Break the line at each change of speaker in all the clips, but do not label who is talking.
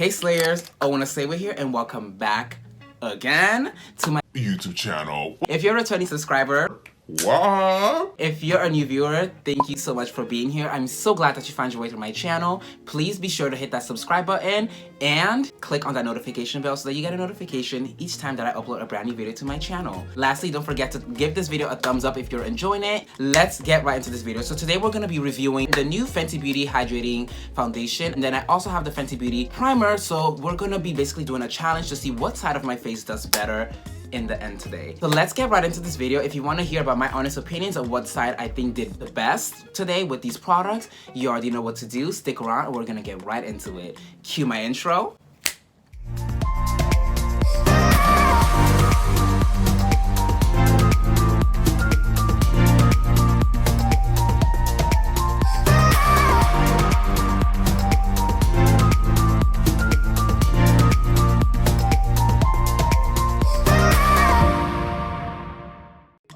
Hey Slayers, Owen Oslaywe here and welcome back again to my
YouTube channel.
If you're a returning subscriber,
what?
If you're a new viewer, thank you so much for being here. I'm so glad that you found your way through my channel. Please be sure to hit that subscribe button and click on that notification bell so that you get a notification each time that I upload a brand new video to my channel. Lastly, don't forget to give this video a thumbs up if you're enjoying it. Let's get right into this video. So today we're going to be reviewing the new Fenty Beauty Hydrating Foundation, and then I also have the Fenty Beauty Primer. So we're going to be basically doing a challenge to see what side of my face does better in the end today. So let's get right into this video. If you want to hear about my honest opinions of what side I think did the best today with these products, you already know what to do. Stick around and we're gonna get right into it. Cue my intro.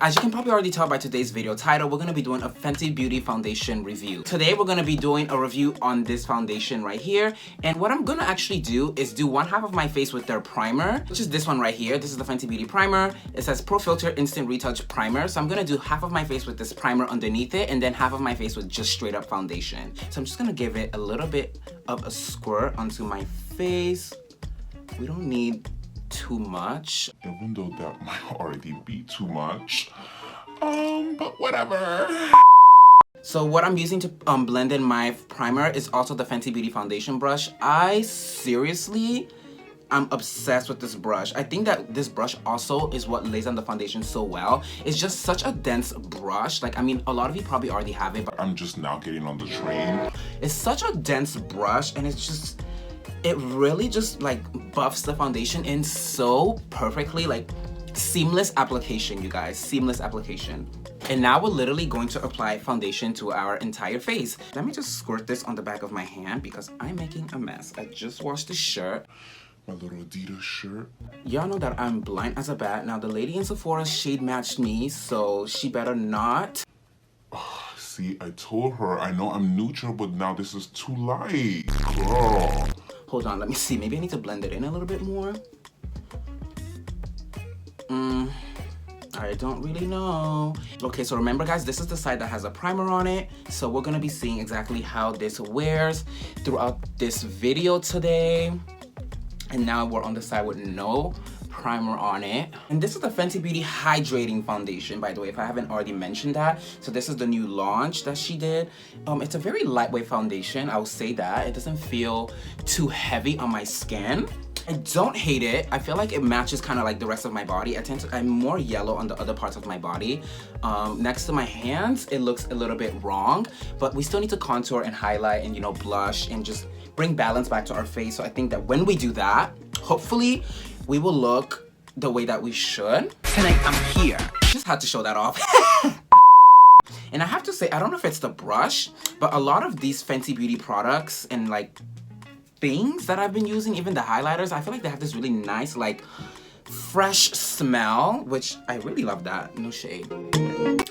As you can probably already tell by today's video title, we're going to be doing a Fenty Beauty Foundation review. Today, we're going to be doing a review on this foundation right here. And what I'm going to actually do is do one half of my face with their primer, which is this one right here. This is the Fenty Beauty Primer. It says Pro Filter Instant Retouch Primer. So I'm going to do half of my face with this primer underneath it and then half of my face with just straight up foundation. So I'm just going to give it a little bit of a squirt onto my face. We don't need too much.
Even though that might already be too much. But whatever.
So what I'm using to blend in my primer is also the Fenty Beauty Foundation brush. I'm obsessed with this brush. I think that this brush also is what lays on the foundation so well. It's just such a dense brush. Like, I mean, a lot of you probably already have it, but
I'm just now getting on the train.
It's such a dense brush and it really just like buffs the foundation in so perfectly, like seamless application, you guys, seamless application. And now we're literally going to apply foundation to our entire face. Let me just squirt this on the back of my hand because I'm making a mess. I just washed the shirt.
My little Adidas shirt.
Y'all know that I'm blind as a bat. Now the lady in Sephora shade matched me, so she better not.
See, I told her, I know I'm neutral, but now this is too light. Girl.
Hold on, let me see. Maybe I need to blend it in a little bit more. I don't really know. Okay, so remember guys, this is the side that has a primer on it. So we're gonna be seeing exactly how this wears throughout this video today. And now we're on the side with no primer on it. And this is the Fenty Beauty Hydrating Foundation, by the way, if I haven't already mentioned that. So this is the new launch that she did. It's a very lightweight foundation, I will say that. It doesn't feel too heavy on my skin. I don't hate it. I feel like it matches kind of like the rest of my body. I'm more yellow on the other parts of my body. Next to my hands, it looks a little bit wrong, but we still need to contour and highlight and, you know, blush and just bring balance back to our face. So I think that when we do that, hopefully we will look the way that we should. Tonight, I'm here. Just had to show that off. And I have to say, I don't know if it's the brush, but a lot of these Fenty Beauty products and like things that I've been using, even the highlighters, I feel like they have this really nice, like, fresh smell, which I really love that. No shade.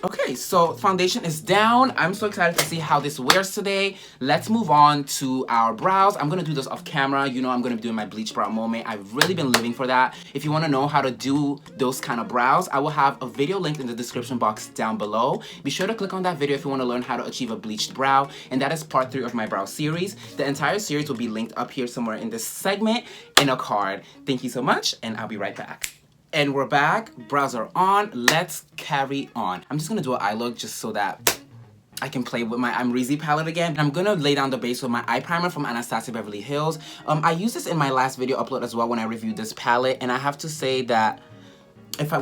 Okay, so foundation is down. I'm so excited to see how this wears today. Let's move on to our brows. I'm gonna do this off camera. You know I'm gonna be doing my bleach brow moment. I've really been living for that. If you wanna know how to do those kind of brows, I will have a video linked in the description box down below. Be sure to click on that video if you wanna learn how to achieve a bleached brow. And that is part 3 of my brow series. The entire series will be linked up here somewhere in this segment in a card. Thank you so much, and I'll be right back. And we're back, brows are on, let's carry on. I'm just gonna do an eye look just so that I can play with my I'm Reezy palette again. I'm gonna lay down the base with my eye primer from Anastasia Beverly Hills. I used this in my last video upload as well when I reviewed this palette, and I have to say that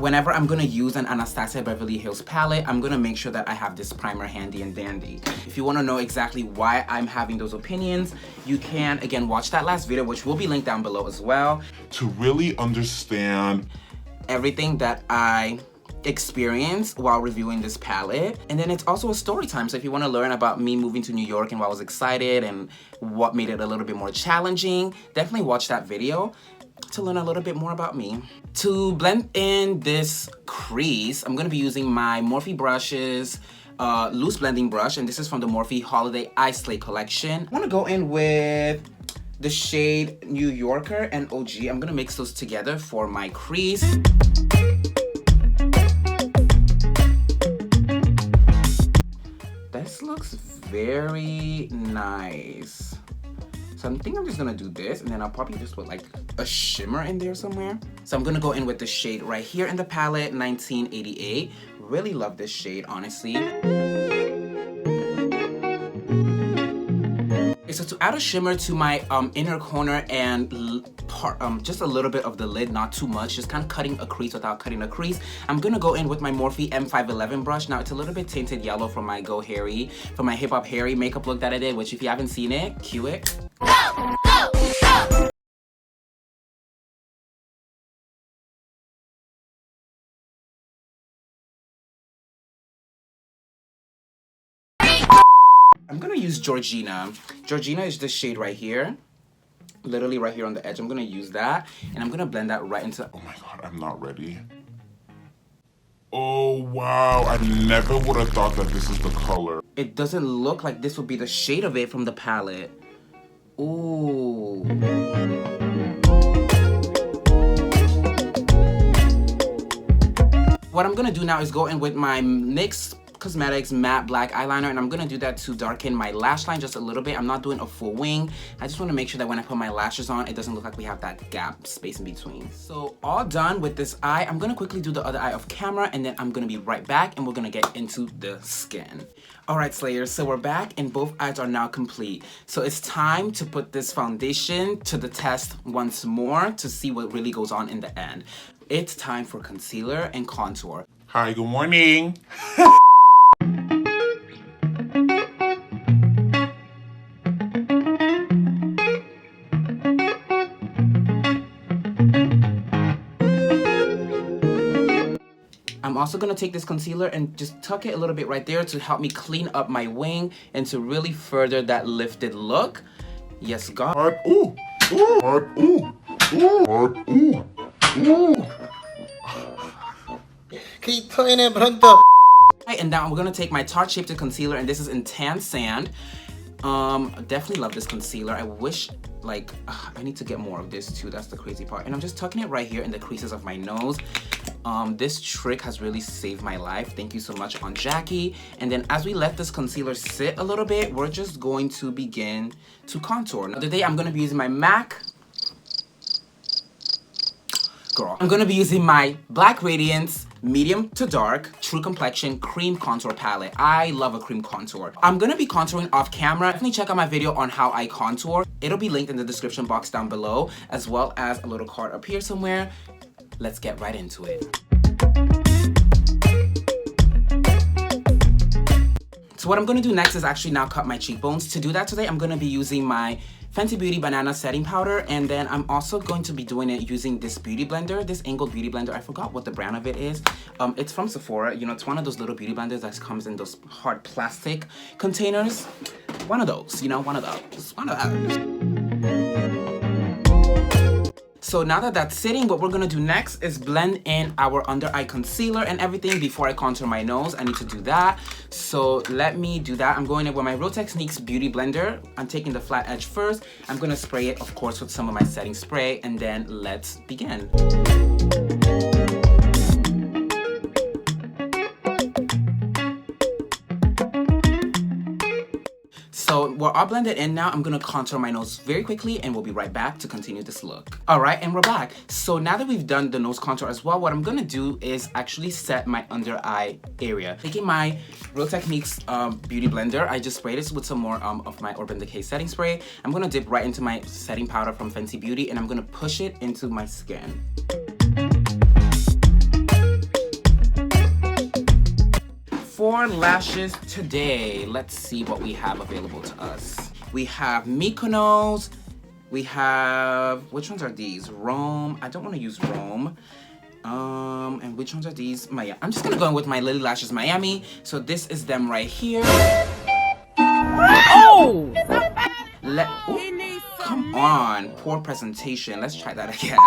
whenever I'm gonna use an Anastasia Beverly Hills palette, I'm gonna make sure that I have this primer handy and dandy. If you wanna know exactly why I'm having those opinions, you can, again, watch that last video, which will be linked down below as well.
To really understand
everything that I experienced while reviewing this palette. And then it's also a story time, so if you want to learn about me moving to New York and why I was excited and what made it a little bit more challenging, definitely watch that video to learn a little bit more about me. To blend in this crease, I'm going to be using my Morphe brushes, loose blending brush, and this is from the Morphe Holiday Eye Slay collection. I want to go in with the shade New Yorker and OG. I'm gonna mix those together for my crease. This looks very nice. So I think I'm just gonna do this, and then I'll probably just put like a shimmer in there somewhere. So I'm gonna go in with the shade right here in the palette, 1988. Really love this shade, honestly. Okay, so to add a shimmer to my inner corner and just a little bit of the lid, not too much, just kind of cutting a crease without cutting a crease, I'm gonna go in with my Morphe M511 brush. Now it's a little bit tinted yellow from my Go Harry, from my Hip Hop Harry makeup look that I did, which if you haven't seen it, cue it. I'm gonna use Georgina. Georgina is this shade right here. Literally right here on the edge. I'm gonna use that, and I'm gonna blend that right into...
Oh my god, I'm not ready. Oh wow, I never would have thought that this is the color.
It doesn't look like this would be the shade of it from the palette. Ooh. What I'm gonna do now is go in with my NYX Cosmetics matte black eyeliner, and I'm gonna do that to darken my lash line just a little bit. I'm not doing a full wing. I just wanna make sure that when I put my lashes on, it doesn't look like we have that gap space in between. So all done with this eye, I'm gonna quickly do the other eye off camera, and then I'm gonna be right back, and we're gonna get into the skin. All right, Slayers, so we're back, and both eyes are now complete. So it's time to put this foundation to the test once more to see what really goes on in the end. It's time for concealer and contour.
Hi, good morning.
I'm also gonna take this concealer and just tuck it a little bit right there to help me clean up my wing and to really further that lifted look. Yes, God.
Ooh, ooh, ooh, ooh, ooh, ooh.
And now we're gonna take my Tarte Shape Tape concealer, and this is in Tan Sand. Definitely love this concealer. I wish, like, I need to get more of this too. That's the crazy part. And I'm just tucking it right here in the creases of my nose. This trick has really saved my life. Thank you so much, Aunt Jackie. And then as we let this concealer sit a little bit, we're just going to begin to contour. Now today I'm gonna be using my MAC. Girl. I'm gonna be using my Black Radiance medium to dark true complexion cream contour palette. I love a cream contour. I'm gonna be contouring off camera. Definitely check out my video on how I contour. It'll be linked in the description box down below, as well as a little card up here somewhere. Let's get right into it. So what I'm gonna do next is actually now cut my cheekbones. To do that today, I'm gonna be using my Fenty Beauty Banana Setting Powder, and then I'm also going to be doing it using this beauty blender, this angled beauty blender. I forgot what the brand of it is. It's from Sephora. You know, it's one of those little beauty blenders that comes in those hard plastic containers. One of those, you know, one of those. So now that that's sitting, what we're gonna do next is blend in our under eye concealer and everything before I contour my nose. I need to do that. So let me do that. I'm going in with my Real Techniques Beauty Blender. I'm taking the flat edge first. I'm gonna spray it, of course, with some of my setting spray, and then let's begin. So we're all blended in now. I'm gonna contour my nose very quickly, and we'll be right back to continue this look. All right, and we're back. So now that we've done the nose contour as well, what I'm gonna do is actually set my under eye area. Taking my Real Techniques Beauty Blender, I just sprayed this with some more of my Urban Decay setting spray. I'm gonna dip right into my setting powder from Fenty Beauty, and I'm gonna push it into my skin. For lashes today, let's see what we have available to us. We have Mykonos, we have, which ones are these? Rome, I don't want to use Rome. And which ones are these? Miami. I'm just gonna go in with my Lily Lashes Miami. So this is them right here. Oh! Come on, poor presentation. Let's try that again.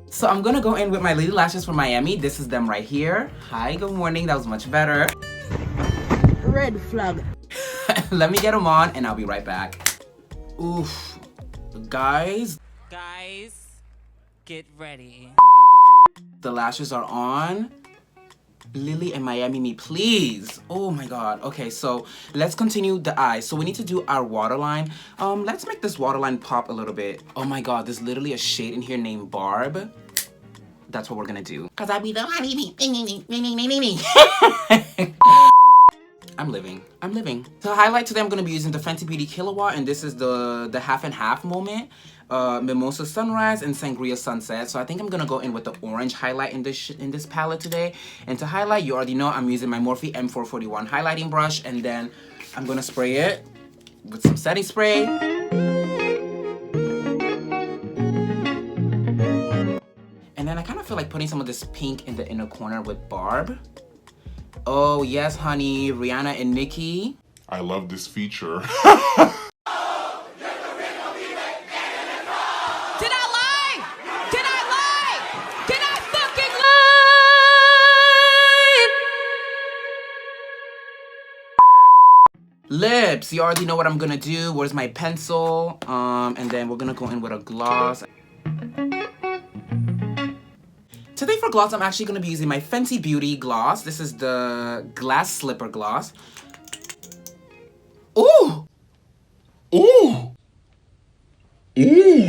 So I'm gonna go in with my Lily Lashes from Miami. This is them right here. Hi, good morning. That was much better.
Red flag.
Let me get them on and I'll be right back. Oof, Guys,
get ready.
the lashes are on. Lily and Miami Me, please. Oh my god. Okay, so let's continue the eyes. So we need to do our waterline. Let's make this waterline pop a little bit. Oh my god, there's literally a shade in here named Barb. That's what we're gonna do. Cause I be the honey. I'm living. To highlight today, I'm gonna be using the Fenty Beauty Kilowatt, and this is the half and half moment. Mimosa Sunrise and Sangria Sunset. So I think I'm gonna go in with the orange highlight in this palette today. And to highlight, you already know I'm using my Morphe M441 highlighting brush, and then I'm gonna spray it with some setting spray. And then I kind of feel like putting some of this pink in the inner corner with Barb. Oh yes, honey, Rihanna and Nicki.
I love this feature.
Lips, you already know what I'm gonna do. Where's my pencil? And then we're gonna go in with a gloss. Today for gloss, I'm actually gonna be using my Fenty Beauty gloss. This is the Glass Slipper gloss. Ooh!
Ooh!
Ooh!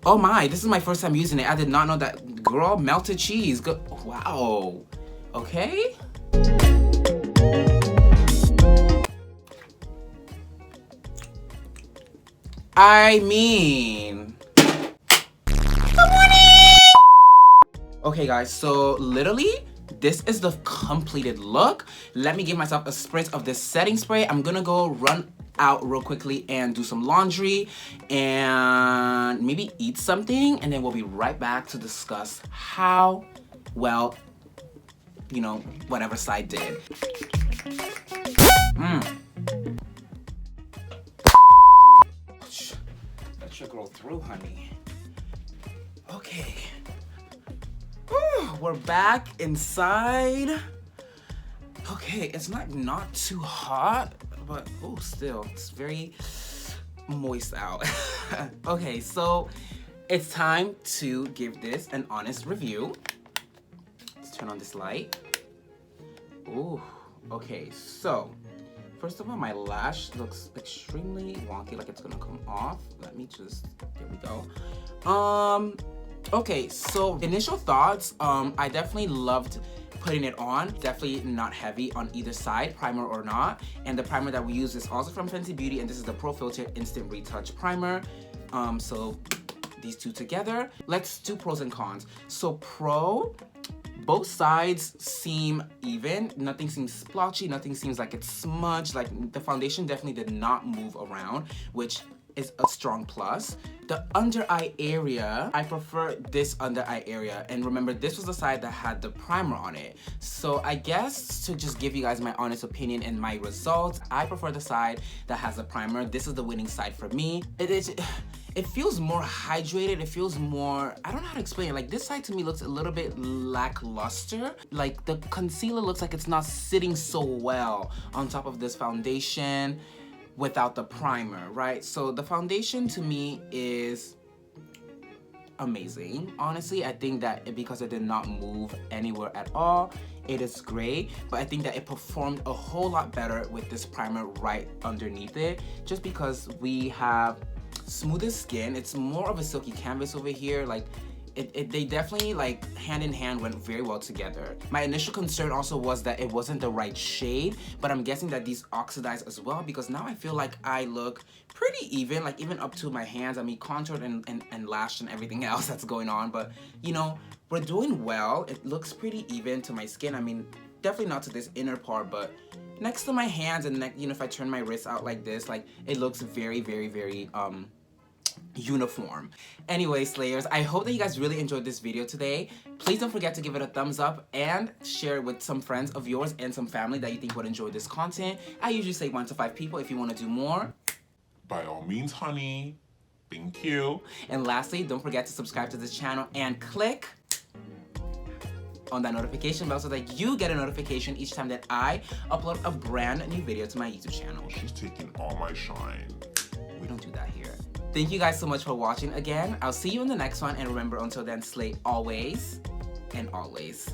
Oh my, this is my first time using it. I did not know that. Girl, melted cheese. Good. Wow. Okay. I mean, good morning! Okay guys, so literally, this is the completed look. Let me give myself a spritz of this setting spray. I'm gonna go run out real quickly and do some laundry and maybe eat something, and then we'll be right back to discuss how well, you know, whatever side did. Let your girl through, honey. Okay. Ooh, we're back inside. Okay, it's not too hot, but oh, still, it's very moist out. Okay, so it's time to give this an honest review. Let's turn on this light. Ooh, okay, so first of all, my lash looks extremely wonky, like it's gonna come off. Let me just, there we go. Okay, so initial thoughts, I definitely loved putting it on. Definitely not heavy on either side, primer or not. And the primer that we use is also from Fenty Beauty, and this is the Pro Filter Instant Retouch Primer. So these two together. Let's do pros and cons. So pro, both sides seem even. Nothing seems splotchy, nothing seems like it's smudged. Like the foundation definitely did not move around, which is a strong plus. The under eye area, I prefer this under eye area. And remember, this was the side that had the primer on it. So I guess to just give you guys my honest opinion and my results, I prefer the side that has the primer. This is the winning side for me. It feels more hydrated. It feels more, I don't know how to explain it. Like this side to me looks a little bit lackluster. Like the concealer looks like it's not sitting so well on top of this foundation without the primer, right? So the foundation to me is amazing. Honestly, I think that because it did not move anywhere at all, it is great, but I think that it performed a whole lot better with this primer right underneath it, just because we have smoother skin. It's more of a silky canvas over here. Like they definitely, like, hand in hand went very well together. My initial concern also was that it wasn't the right shade, but I'm guessing that these oxidize as well, because now I feel like I look pretty even, like even up to my hands. I mean, contoured and lashed and everything else that's going on, but you know, we're doing well. It looks pretty even to my skin. I mean, definitely not to this inner part, but next to my hands and you know, if I turn my wrists out like this, like it looks very, very, very uniform. Anyway, Slayers, I hope that you guys really enjoyed this video today. Please don't forget to give it a thumbs up and share it with some friends of yours and some family that you think would enjoy this content. I usually say 1 to 5 people. If you want to do more,
By all means, honey. Thank you.
And lastly, don't forget to subscribe to this channel and click on that notification bell so that you get a notification each time that I upload a brand new video to my YouTube channel.
She's taking all my shine.
We don't do that here. Thank you guys so much for watching again. I'll see you in the next one, and remember, until then, slay always and always.